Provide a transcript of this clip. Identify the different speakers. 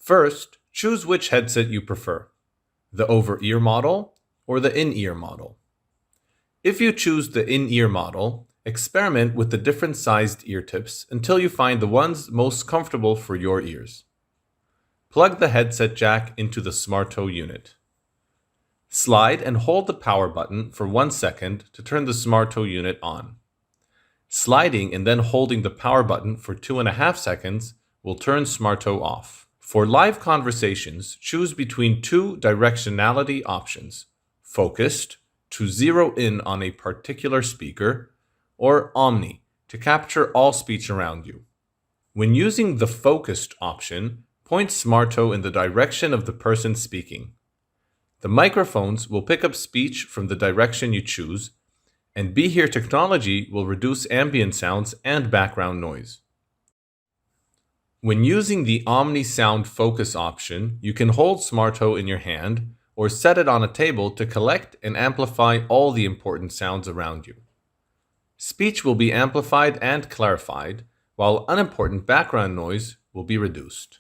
Speaker 1: First, choose which headset you prefer, the over-ear model or the in-ear model. If you choose the in-ear model, experiment with the different sized ear tips until you find the ones most comfortable for your ears. Plug the headset jack into the SmartToe unit. Slide and hold the power button for 1 second to turn the SmartToe unit on. Sliding and then holding the power button for 2.5 seconds will turn SmartToe off. For live conversations, choose between two directionality options: focused, to zero in on a particular speaker, or omni, to capture all speech around you. When using the focused option, point SmartToe in the direction of the person speaking. The microphones will pick up speech from the direction you choose, and BeHear technology will reduce ambient sounds and background noise. When using the Omni Sound Focus option, you can hold SmartToe in your hand or set it on a table to collect and amplify all the important sounds around you. Speech will be amplified and clarified, while unimportant background noise will be reduced.